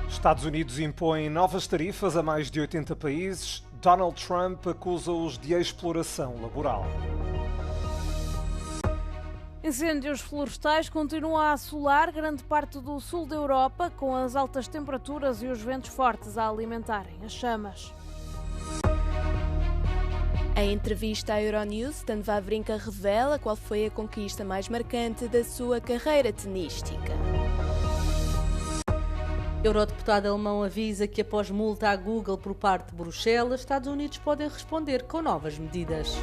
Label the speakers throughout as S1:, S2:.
S1: Estados Unidos impõe novas tarifas a mais de 80 países. Donald Trump acusa-os de exploração laboral.
S2: Incêndios florestais continuam a assolar grande parte do sul da Europa, com as altas temperaturas e os ventos fortes a alimentarem as chamas.
S3: Em entrevista à Euronews, Dan Wawrinka revela qual foi a conquista mais marcante da sua carreira tenística.
S4: Eurodeputado alemão avisa que após multa à Google por parte de Bruxelas, Estados Unidos podem responder com novas medidas.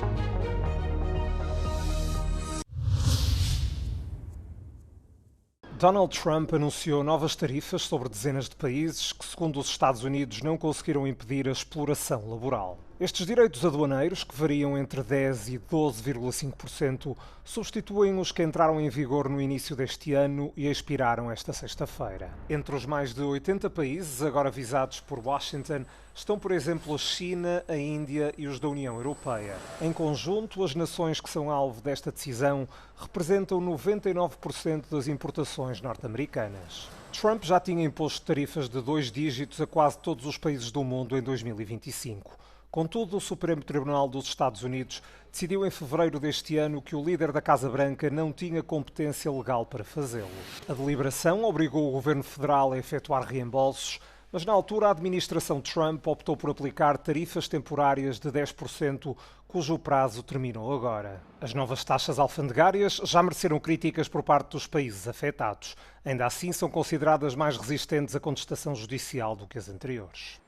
S1: Donald Trump anunciou novas tarifas sobre dezenas de países que, segundo os Estados Unidos, não conseguiram impedir a exploração laboral. Estes direitos aduaneiros, que variam entre 10% e 12,5%, substituem os que entraram em vigor no início deste ano e expiraram esta sexta-feira. Entre os mais de 80 países agora visados por Washington estão, por exemplo, a China, a Índia e os da União Europeia. Em conjunto, as nações que são alvo desta decisão representam 99% das importações norte-americanas. Trump já tinha imposto tarifas de 2 dígitos a quase todos os países do mundo em 2025. Contudo, o Supremo Tribunal dos Estados Unidos decidiu em fevereiro deste ano que o líder da Casa Branca não tinha competência legal para fazê-lo. A deliberação obrigou o governo federal a efetuar reembolsos, mas na altura a administração Trump optou por aplicar tarifas temporárias de 10%, cujo prazo terminou agora. As novas taxas alfandegárias já mereceram críticas por parte dos países afetados. Ainda assim, são consideradas mais resistentes à contestação judicial do que as anteriores.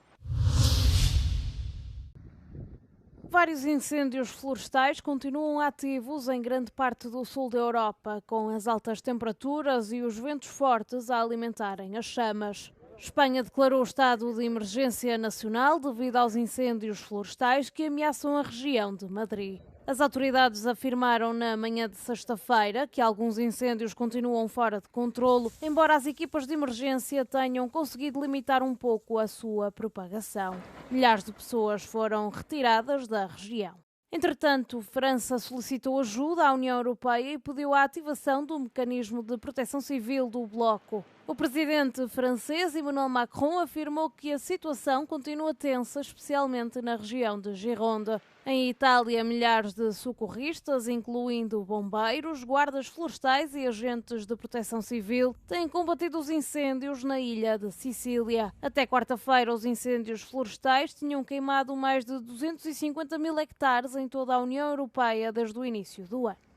S2: Vários incêndios florestais continuam ativos em grande parte do sul da Europa, com as altas temperaturas e os ventos fortes a alimentarem as chamas. Espanha declarou estado de emergência nacional devido aos incêndios florestais que ameaçam a região de Madrid. As autoridades afirmaram na manhã de sexta-feira que alguns incêndios continuam fora de controlo, embora as equipas de emergência tenham conseguido limitar um pouco a sua propagação. Milhares de pessoas foram retiradas da região. Entretanto, França solicitou ajuda à União Europeia e pediu a ativação do mecanismo de proteção civil do bloco. O presidente francês Emmanuel Macron afirmou que a situação continua tensa, especialmente na região de Gironde. Em Itália, milhares de socorristas, incluindo bombeiros, guardas florestais e agentes de proteção civil, têm combatido os incêndios na ilha de Sicília. Até quarta-feira, os incêndios florestais tinham queimado mais de 250 mil hectares em toda a União Europeia desde o início do ano.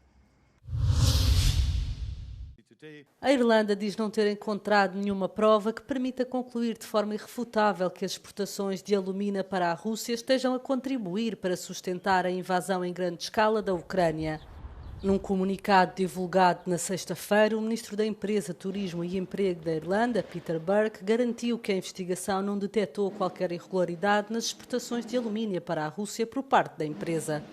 S4: A Irlanda diz não ter encontrado nenhuma prova que permita concluir de forma irrefutável que as exportações de alumina para a Rússia estejam a contribuir para sustentar a invasão em grande escala da Ucrânia. Num comunicado divulgado na sexta-feira, o ministro da Empresa, Turismo e Emprego da Irlanda, Peter Burke, garantiu que a investigação não detectou qualquer irregularidade nas exportações de alumínio para a Rússia por parte da empresa.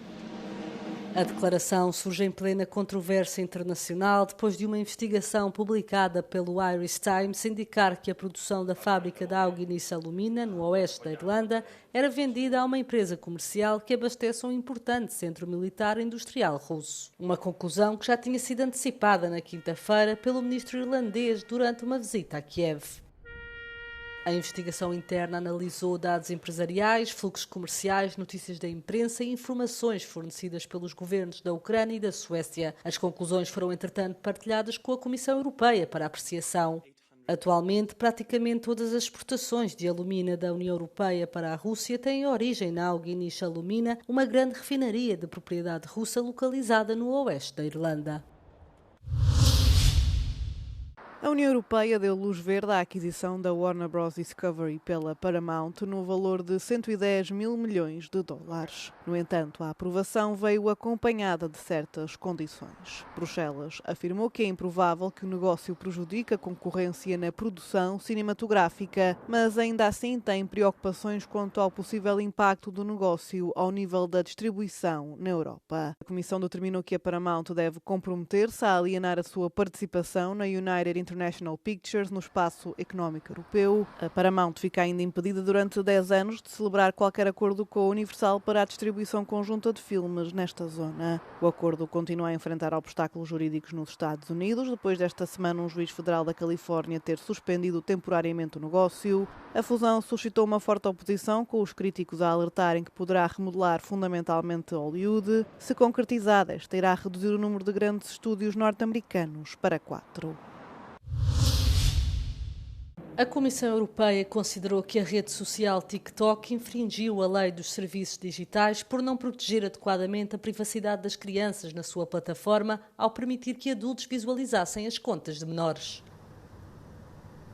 S4: A declaração surge em plena controvérsia internacional depois de uma investigação publicada pelo Irish Times indicar que a produção da fábrica da Auguinis Alumina, no oeste da Irlanda, era vendida a uma empresa comercial que abastece um importante centro militar industrial russo. Uma conclusão que já tinha sido antecipada na quinta-feira pelo ministro irlandês durante uma visita a Kiev. A investigação interna analisou dados empresariais, fluxos comerciais, notícias da imprensa e informações fornecidas pelos governos da Ucrânia e da Suécia. As conclusões foram, entretanto, partilhadas com a Comissão Europeia para apreciação. Atualmente, praticamente todas as exportações de alumina da União Europeia para a Rússia têm origem na Auguinis Alumina, uma grande refinaria de propriedade russa localizada no oeste da Irlanda.
S5: A União Europeia deu luz verde à aquisição da Warner Bros. Discovery pela Paramount no valor de 110 mil milhões de dólares. No entanto, a aprovação veio acompanhada de certas condições. Bruxelas afirmou que é improvável que o negócio prejudique a concorrência na produção cinematográfica, mas ainda assim tem preocupações quanto ao possível impacto do negócio ao nível da distribuição na Europa. A Comissão determinou que a Paramount deve comprometer-se a alienar a sua participação na United International Pictures no espaço económico europeu. A Paramount fica ainda impedida durante 10 anos de celebrar qualquer acordo com a Universal para a distribuição conjunta de filmes nesta zona. O acordo continua a enfrentar obstáculos jurídicos nos Estados Unidos, depois desta semana um juiz federal da Califórnia ter suspendido temporariamente o negócio. A fusão suscitou uma forte oposição, com os críticos a alertarem que poderá remodelar fundamentalmente Hollywood. Se concretizada, esta irá reduzir o número de grandes estúdios norte-americanos para 4.
S4: A Comissão Europeia considerou que a rede social TikTok infringiu a lei dos serviços digitais por não proteger adequadamente a privacidade das crianças na sua plataforma ao permitir que adultos visualizassem as contas de menores.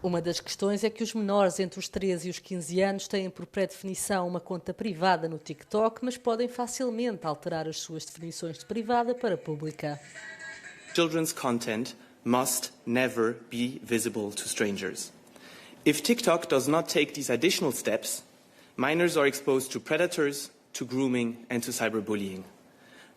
S4: Uma das questões é que os menores entre os 13 e os 15 anos têm por pré-definição uma conta privada no TikTok, mas podem facilmente alterar as suas definições de privada para pública.
S6: Children's content must never be visible to strangers. If TikTok does not take these additional steps, minors are exposed to predators, to grooming and to cyberbullying.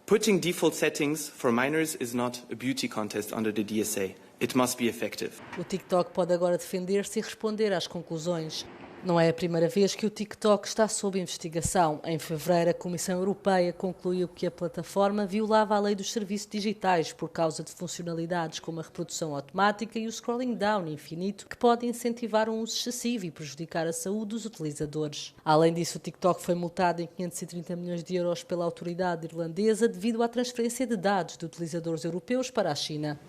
S6: Putting default settings for minors is not a beauty contest under the DSA. It must be effective.
S4: O TikTok pode agora defender-se e responder às conclusões. Não é a primeira vez que o TikTok está sob investigação. Em fevereiro, a Comissão Europeia concluiu que a plataforma violava a lei dos serviços digitais por causa de funcionalidades como a reprodução automática e o scrolling down infinito, que podem incentivar um uso excessivo e prejudicar a saúde dos utilizadores. Além disso, o TikTok foi multado em 530 milhões de euros pela autoridade irlandesa devido à transferência de dados de utilizadores europeus para a China.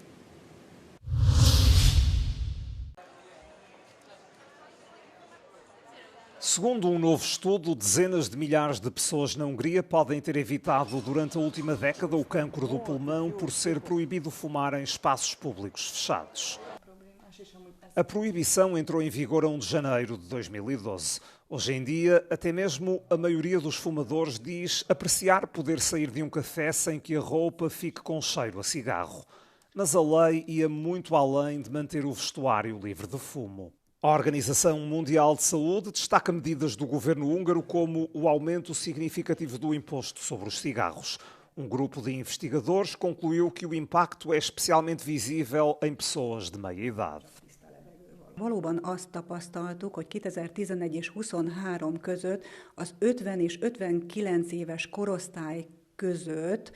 S1: Segundo um novo estudo, dezenas de milhares de pessoas na Hungria podem ter evitado durante a última década o cancro do pulmão por ser proibido fumar em espaços públicos fechados. A proibição entrou em vigor a 1 de janeiro de 2012. Hoje em dia, até mesmo a maioria dos fumadores diz apreciar poder sair de um café sem que a roupa fique com cheiro a cigarro. Mas a lei ia muito além de manter o vestuário livre de fumo. A Organização Mundial de Saúde destaca medidas do governo húngaro como o aumento significativo do imposto sobre os cigarros. Um grupo de investigadores concluiu que o impacto é especialmente visível em pessoas de meia idade.
S7: Valóban azt tapasztaltuk, hogy 2011 és 23 között az 50 és 59 éves korosztály között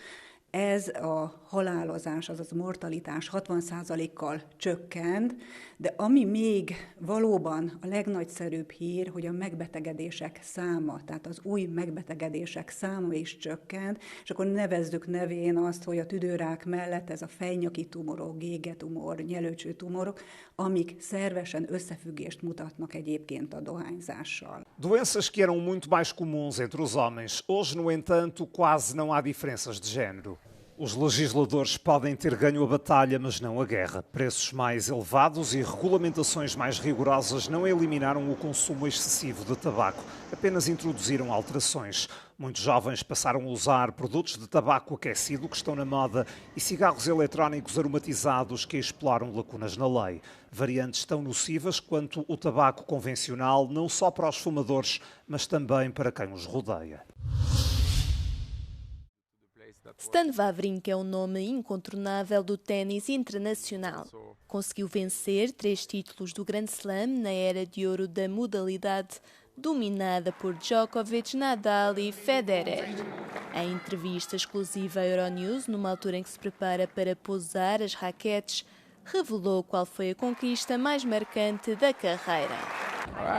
S7: ez a halálozás, azaz mortalitás 60%-kal csökkent, de ami még valóban a legnagyszerűbb hír, hogy a megbetegedések száma, tehát az új megbetegedések száma is csökkent, és akkor nevezzük nevén azt, hogy a tüdőrák mellett ez a fejnyaki tumorok, gégetumor, nyelőcső tumorok, amik szervesen összefüggést mutatnak egyébként a dohányzással.
S1: Doenças que eram muito mais comuns entre os homens, hoje, no entanto, quase não há diferenças de género. Os legisladores podem ter ganho a batalha, mas não a guerra. Preços mais elevados e regulamentações mais rigorosas não eliminaram o consumo excessivo de tabaco, apenas introduziram alterações. Muitos jovens passaram a usar produtos de tabaco aquecido que estão na moda e cigarros eletrónicos aromatizados que exploram lacunas na lei. Variantes tão nocivas quanto o tabaco convencional, não só para os fumadores, mas também para quem os rodeia.
S3: Stan Wawrinka é um nome incontornável do ténis internacional. Conseguiu vencer 3 títulos do Grand Slam na era de ouro da modalidade, dominada por Djokovic, Nadal e Federer. Em entrevista exclusiva à Euronews, numa altura em que se prepara para pousar as raquetes, revelou qual foi a conquista mais marcante da carreira.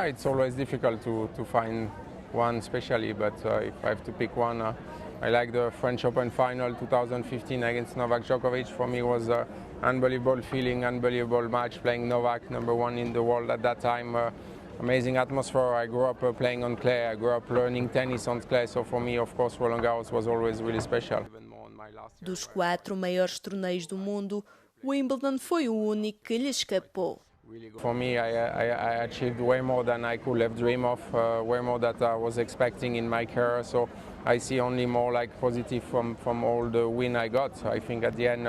S8: It's always difficult to find one especially, but if I have to pick one, I like the French Open final 2015 against Novak Djokovic. For me, it was an unbelievable feeling, unbelievable match, playing Novak, number one in the world at that time. Amazing atmosphere. I grew up playing on clay. I grew up learning tennis on clay. So for me, of course, Roland Garros was always really special.
S3: Dos 4 maiores torneios do mundo, Wimbledon foi o único que lhe escapou.
S8: For me, I achieved way more than I could have dreamed of, way more than I was expecting in my career. So I see only more like positive from all the win I got. I think at the end,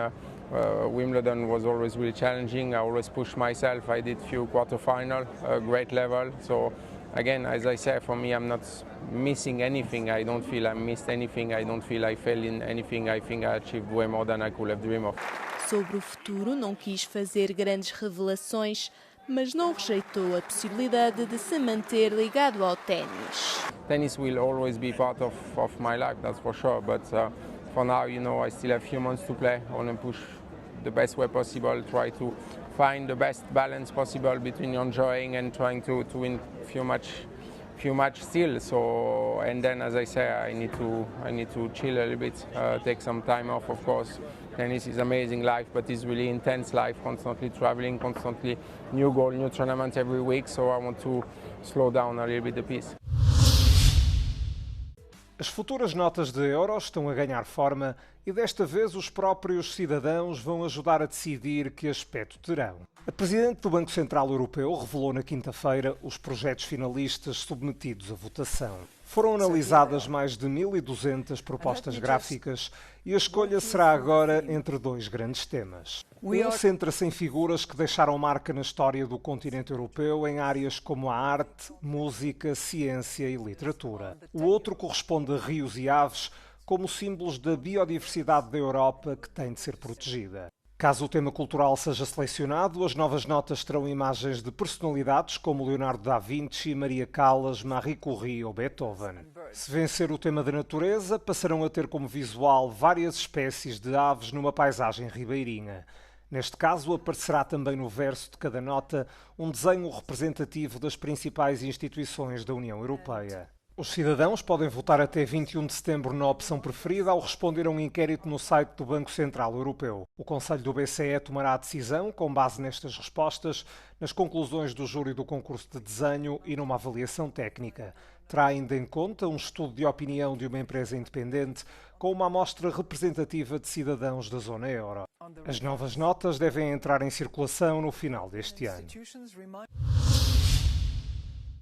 S8: Wimbledon was always really challenging. I always pushed myself. I did few quarterfinal, great level. So again, as I said, for me, I'm not missing anything. I don't feel I missed anything. I don't feel I failed in anything. I think I achieved way more than I could have dreamed of.
S3: Sobre o futuro, não quis fazer grandes revelações, mas não rejeitou a possibilidade de se manter ligado ao ténis.
S8: Tennis will always be part of my life, that's for sure. But for now, I still have a few months to play. I want to push the best way possible, try to find the best balance possible between enjoying and trying to win few match still. So, and then, as I say, I need to chill a little bit, take some time off. Of course, tennis is amazing life, but it's really intense life. Constantly traveling, constantly new goal, new tournament every week. So I want to slow down a little bit the pace.
S1: As futuras notas de euros estão a ganhar forma e desta vez os próprios cidadãos vão ajudar a decidir que aspecto terão. A Presidente do Banco Central Europeu revelou na quinta-feira os projetos finalistas submetidos à votação. Foram analisadas mais de 1.200 propostas gráficas e a escolha será agora entre dois grandes temas. Um centra-se em figuras que deixaram marca na história do continente europeu em áreas como a arte, música, ciência e literatura. O outro corresponde a rios e aves como símbolos da biodiversidade da Europa que tem de ser protegida. Caso o tema cultural seja selecionado, as novas notas terão imagens de personalidades como Leonardo da Vinci, Maria Callas, Marie Curie ou Beethoven. Se vencer o tema da natureza, passarão a ter como visual várias espécies de aves numa paisagem ribeirinha. Neste caso, aparecerá também no verso de cada nota um desenho representativo das principais instituições da União Europeia. Os cidadãos podem votar até 21 de setembro na opção preferida ao responder a um inquérito no site do Banco Central Europeu. O Conselho do BCE tomará a decisão com base nestas respostas, nas conclusões do júri do concurso de desenho e numa avaliação técnica. Terá ainda em conta um estudo de opinião de uma empresa independente com uma amostra representativa de cidadãos da zona euro. As novas notas devem entrar em circulação no final deste ano.